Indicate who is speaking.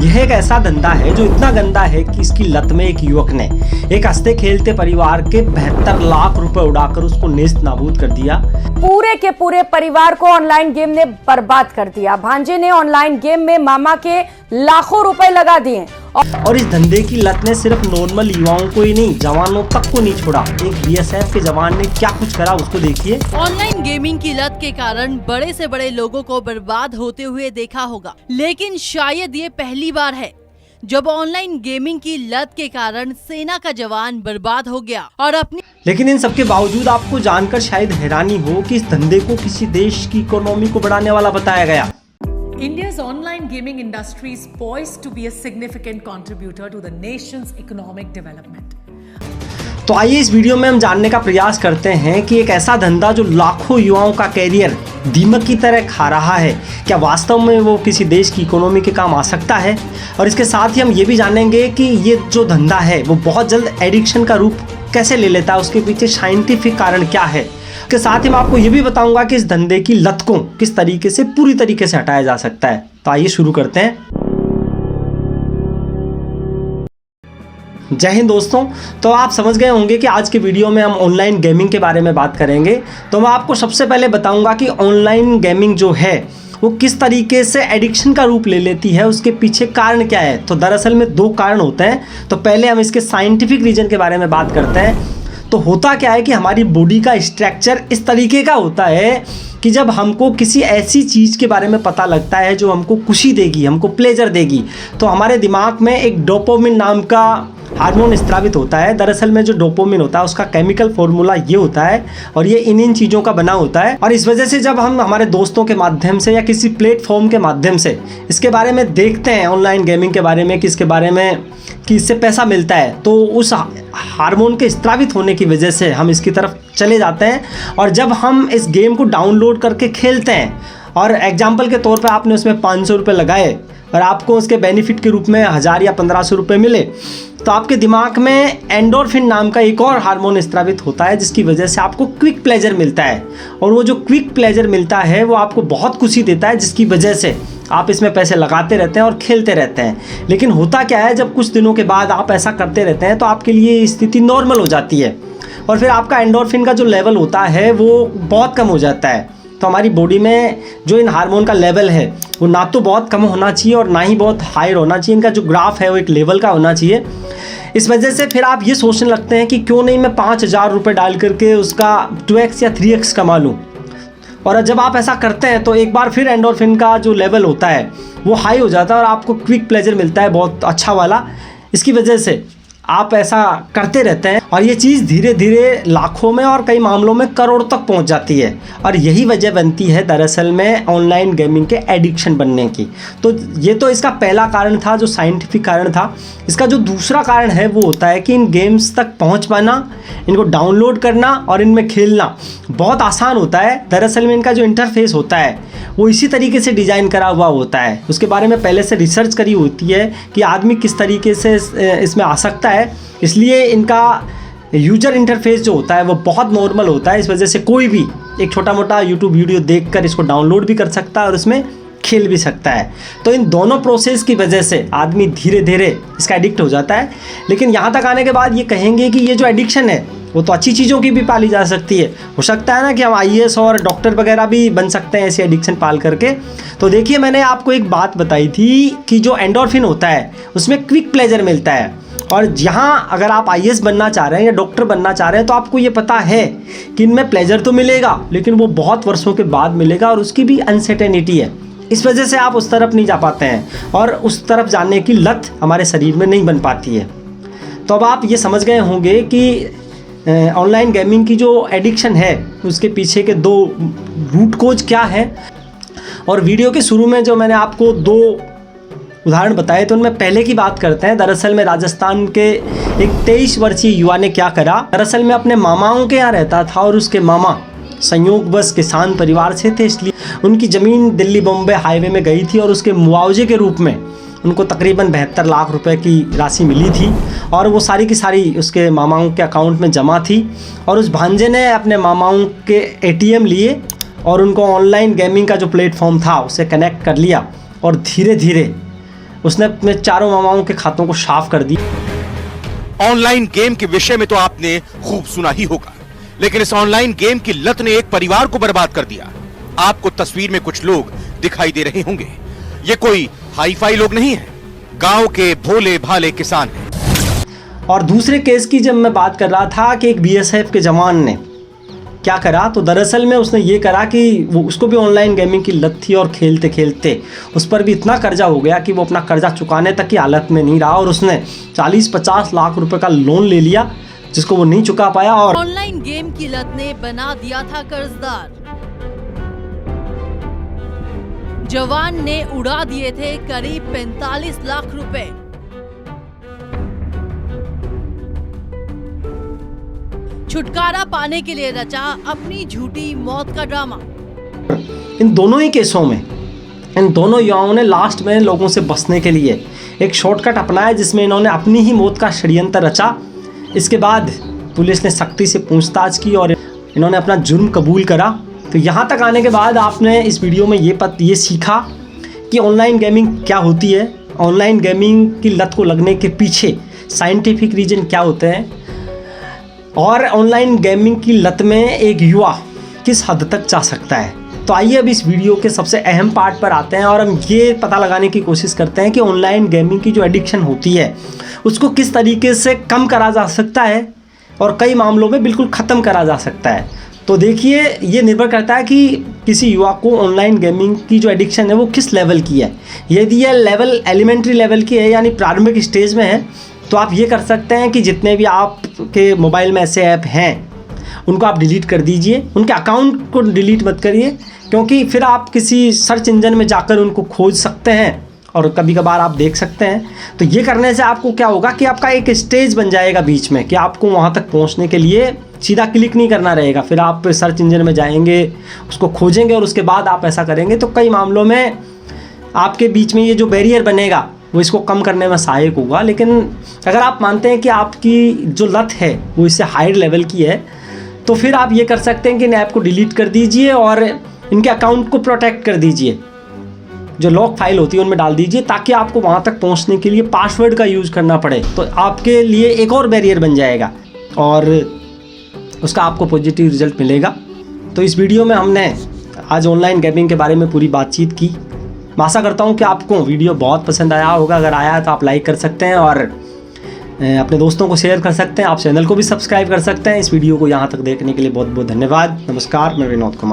Speaker 1: यह एक ऐसा धंधा है जो इतना गंदा है कि इसकी लत में एक युवक ने एक हंसते खेलते परिवार के 72 लाख रुपए उड़ाकर उसको नेस्त नाबूद कर दिया।
Speaker 2: पूरे के पूरे परिवार को ऑनलाइन गेम ने बर्बाद कर दिया। भांजे ने ऑनलाइन गेम में मामा के लाखों रुपए लगा दिए
Speaker 1: और इस धंधे की लत ने सिर्फ नॉर्मल युवाओं को ही नहीं, जवानों तक को नहीं छोड़ा। एक बीएसएफ के जवान ने क्या कुछ करा उसको देखिए।
Speaker 3: ऑनलाइन गेमिंग की लत के कारण बड़े से बड़े लोगों को बर्बाद होते हुए देखा होगा, लेकिन शायद ये पहली बार है जब ऑनलाइन गेमिंग की लत के कारण सेना का जवान बर्बाद हो गया और अपनी।
Speaker 1: लेकिन इन सबके बावजूद आपको जानकर शायद हैरानी हो कि इस धंधे को किसी देश की इकोनॉमी को बढ़ाने वाला बताया गया।
Speaker 4: India's online gaming industry is poised to be a significant contributor to the nation's economic development.
Speaker 1: तो आइए इस वीडियो में हम जानने का प्रयास करते हैं कि एक ऐसा धंधा जो लाखों युवाओं का कैरियर दीमक की तरह खा रहा है, क्या वास्तव में वो किसी देश की इकोनॉमी के काम आ सकता है। और इसके साथ ही हम ये भी जानेंगे कि ये जो धंधा है वो बहुत जल्द एडिक्शन का रूप कैसे ले लेता है, उसके पीछे साइंटिफिक कारण क्या है। के साथ ही मैं आपको ये भी बताऊंगा कि इस धंधे की लत को किस तरीके से पूरी तरीके से हटाया जा सकता है। तो आइए शुरू करते हैं। जय हिंद दोस्तों। तो आप समझ गए होंगे कि आज के वीडियो में हम ऑनलाइन गेमिंग के बारे में बात करेंगे। तो मैं आपको सबसे पहले बताऊंगा कि ऑनलाइन गेमिंग जो है वो किस तरीके से एडिक्शन का रूप ले लेती है, उसके पीछे कारण क्या है। तो दरअसल में दो कारण होते हैं। तो पहले हम इसके साइंटिफिक रीजन के बारे में बात करते हैं। तो होता क्या है कि हमारी बॉडी का स्ट्रक्चर इस तरीके का होता है कि जब हमको किसी ऐसी चीज़ के बारे में पता लगता है जो हमको खुशी देगी, हमको प्लेजर देगी, तो हमारे दिमाग में एक डोपामिन नाम का हार्मोन स्रावित होता है। दरअसल में जो डोपामिन होता है उसका केमिकल फॉर्मूला ये होता है और ये इन चीज़ों का बना होता है। और इस वजह से जब हम हमारे दोस्तों के माध्यम से या किसी प्लेटफॉर्म के माध्यम से इसके बारे में देखते हैं, ऑनलाइन गेमिंग के बारे में, कि इसके बारे में कि इससे पैसा मिलता है, तो उस हार्मोन के स्रावित होने की वजह से हम इसकी तरफ चले जाते हैं। और जब हम इस गेम को डाउनलोड करके खेलते हैं और एग्जाम्पल के तौर पर आपने उसमें 500 रुपये लगाए और आपको उसके बेनिफिट के रूप में 1000 या 1500 रुपये मिले, तो आपके दिमाग में एंडोर्फिन नाम का एक और हार्मोन स्रावित होता है जिसकी वजह से आपको क्विक प्लेजर मिलता है। और वो जो क्विक प्लेजर मिलता है वो आपको बहुत खुशी देता है, जिसकी वजह से आप इसमें पैसे लगाते रहते हैं और खेलते रहते हैं। लेकिन होता क्या है, जब कुछ दिनों के बाद आप ऐसा करते रहते हैं तो आपके लिए स्थिति नॉर्मल हो जाती है और फिर आपका एंडोर्फिन का जो लेवल होता है वो बहुत कम हो जाता है। तो हमारी बॉडी में जो इन हार्मोन का लेवल है वो ना तो बहुत कम होना चाहिए और ना ही बहुत हाई होना चाहिए। इनका जो ग्राफ है वो एक लेवल का होना चाहिए। इस वजह से फिर आप ये सोचने लगते हैं कि क्यों नहीं मैं 5000 रुपये डाल करके उसका 2x या 3x कमा लूँ। और जब आप ऐसा करते हैं तो एक बार फिर एंडोर्फिन का जो लेवल होता है वो हाई हो जाता है और आपको क्विक प्लेजर मिलता है बहुत अच्छा वाला। इसकी वजह से आप ऐसा करते रहते हैं और ये चीज़ धीरे धीरे लाखों में और कई मामलों में करोड़ तक पहुंच जाती है। और यही वजह बनती है दरअसल में ऑनलाइन गेमिंग के एडिक्शन बनने की। तो ये तो इसका पहला कारण था, जो साइंटिफिक कारण था। इसका जो दूसरा कारण है वो होता है कि इन गेम्स तक पहुंच पाना, इनको डाउनलोड करना और इनमें खेलना बहुत आसान होता है। दरअसल में इनका जो इंटरफेस होता है वो इसी तरीके से डिज़ाइन करा हुआ होता है। उसके बारे में पहले से रिसर्च करी होती है कि आदमी किस तरीके से इसमें आ सकता है। इसलिए इनका यूजर इंटरफेस जो होता है वो बहुत नॉर्मल होता है। इस वजह से कोई भी एक छोटा मोटा यूट्यूब वीडियो देखकर इसको डाउनलोड भी कर सकता है और इसमें खेल भी सकता है। तो इन दोनों प्रोसेस की वजह से आदमी धीरे धीरे इसका एडिक्ट हो जाता है। लेकिन यहाँ तक आने के बाद ये कहेंगे कि ये जो एडिक्शन है वो तो अच्छी चीज़ों की भी पाली जा सकती है। हो सकता है ना कि हम IAS और डॉक्टर वगैरह भी बन सकते हैं ऐसी एडिक्शन पाल करके। तो देखिए, मैंने आपको एक बात बताई थी कि जो एंडोर्फिन होता है उसमें क्विक प्लेजर मिलता है। और यहाँ अगर आप IAS बनना चाह रहे हैं या डॉक्टर बनना चाह रहे हैं तो आपको ये पता है कि इनमें प्लेजर तो मिलेगा लेकिन वो बहुत वर्षों के बाद मिलेगा और उसकी भी अनसर्टेनिटी है। इस वजह से आप उस तरफ नहीं जा पाते हैं और उस तरफ जाने की लत हमारे शरीर में नहीं बन पाती है। तो अब आप ये समझ गए होंगे कि ऑनलाइन गेमिंग की जो एडिक्शन है उसके पीछे के दो रूट कोज क्या है। और वीडियो के शुरू में जो मैंने आपको दो उदाहरण बताए तो उनमें पहले की बात करते हैं। दरअसल में राजस्थान के एक 23 वर्षीय युवा ने क्या करा, दरअसल में अपने मामाओं के यहाँ रहता था और उसके मामा संयोगवश किसान परिवार से थे, इसलिए उनकी ज़मीन दिल्ली बॉम्बे हाईवे में गई थी और उसके मुआवजे के रूप में उनको तकरीबन 72 लाख रुपए की राशि मिली थी और वो सारी की सारी उसके मामाओं के अकाउंट में जमा थी। और उस भांजे ने अपने मामाओं के ATM लिए और उनको ऑनलाइन गेमिंग का जो प्लेटफॉर्म था उससे कनेक्ट कर लिया और धीरे धीरे उसने अपने चारों मामाओं के खातों को साफ कर दी।
Speaker 5: ऑनलाइन गेम के विषय में तो आपने खूब सुना ही होगा, लेकिन इस ऑनलाइन गेम की लत ने एक परिवार को बर्बाद कर दिया। आपको तस्वीर में कुछ लोग दिखाई दे रहे होंगे। ये कोई हाई फाई लोग नहीं है, गांव के भोले भाले किसान हैं।
Speaker 1: और दूसरे केस की जब मैं बात कर रहा था कि एक बीएसएफ के जवान ने क्या करा, तो दरअसल में उसने ये करा कि वो उसको भी ऑनलाइन गेमिंग की लत थी और खेलते खेलते उस पर भी इतना कर्जा हो गया कि वो अपना कर्जा चुकाने तक की हालत में नहीं रहा और उसने 40-50 लाख रुपए का लोन ले लिया जिसको वो नहीं चुका पाया। और
Speaker 3: ऑनलाइन गेम की लत ने बना दिया था कर्जदार। जवान ने उड़ा दिए थे करीब 45 लाख रुपए। छुटकारा पाने के लिए रचा अपनी झूठी मौत का ड्रामा।
Speaker 1: इन दोनों ही केसों में इन दोनों युवाओं ने लास्ट में लोगों से बचने के लिए एक शॉर्टकट अपनाया जिसमें इन्होंने अपनी ही मौत का षड्यंत्र रचा। इसके बाद पुलिस ने सख्ती से पूछताछ की और इन्होंने अपना जुर्म कबूल करा। तो यहाँ तक आने के बाद आपने इस वीडियो में ये सीखा कि ऑनलाइन गेमिंग क्या होती है, ऑनलाइन गेमिंग की लत को लगने के पीछे साइंटिफिक रीजन क्या होते हैं और ऑनलाइन गेमिंग की लत में एक युवा किस हद तक जा सकता है। तो आइए अब इस वीडियो के सबसे अहम पार्ट पर आते हैं और हम ये पता लगाने की कोशिश करते हैं कि ऑनलाइन गेमिंग की जो एडिक्शन होती है उसको किस तरीके से कम करा जा सकता है और कई मामलों में बिल्कुल ख़त्म करा जा सकता है। तो देखिए, ये निर्भर करता है कि किसी युवा को ऑनलाइन गेमिंग की जो एडिक्शन है वो किस लेवल की है। यदि यह लेवल एलिमेंट्री लेवल की है यानी प्रारंभिक स्टेज में है तो आप ये कर सकते हैं कि जितने भी आपके मोबाइल में ऐसे ऐप हैं उनको आप डिलीट कर दीजिए। उनके अकाउंट को डिलीट मत करिए क्योंकि फिर आप किसी सर्च इंजन में जाकर उनको खोज सकते हैं और कभी कभार आप देख सकते हैं। तो ये करने से आपको क्या होगा कि आपका एक स्टेज बन जाएगा बीच में कि आपको वहाँ तक पहुँचने के लिए सीधा क्लिक नहीं करना रहेगा। फिर आप सर्च इंजन में जाएंगे, उसको खोजेंगे और उसके बाद आप ऐसा करेंगे। तो कई मामलों में आपके बीच में ये जो बैरियर बनेगा वो इसको कम करने में सहायक होगा। लेकिन अगर आप मानते हैं कि आपकी जो लत है वो इससे हायर लेवल की है तो फिर आप ये कर सकते हैं कि इन ऐप को डिलीट कर दीजिए और इनके अकाउंट को प्रोटेक्ट कर दीजिए। जो लॉक फाइल होती है उनमें डाल दीजिए ताकि आपको वहाँ तक पहुँचने के लिए पासवर्ड का यूज़ करना पड़े। तो आपके लिए एक और बैरियर बन जाएगा और उसका आपको पॉजिटिव रिजल्ट मिलेगा। तो इस वीडियो में हमने आज ऑनलाइन गेमिंग के बारे में पूरी बातचीत की। मैं आशा करता हूँ कि आपको वीडियो बहुत पसंद आया होगा। अगर आया तो आप लाइक कर सकते हैं और अपने दोस्तों को शेयर कर सकते हैं। आप चैनल को भी सब्सक्राइब कर सकते हैं। इस वीडियो को यहाँ तक देखने के लिए बहुत बहुत धन्यवाद। नमस्कार, मैं विनोद कुमार।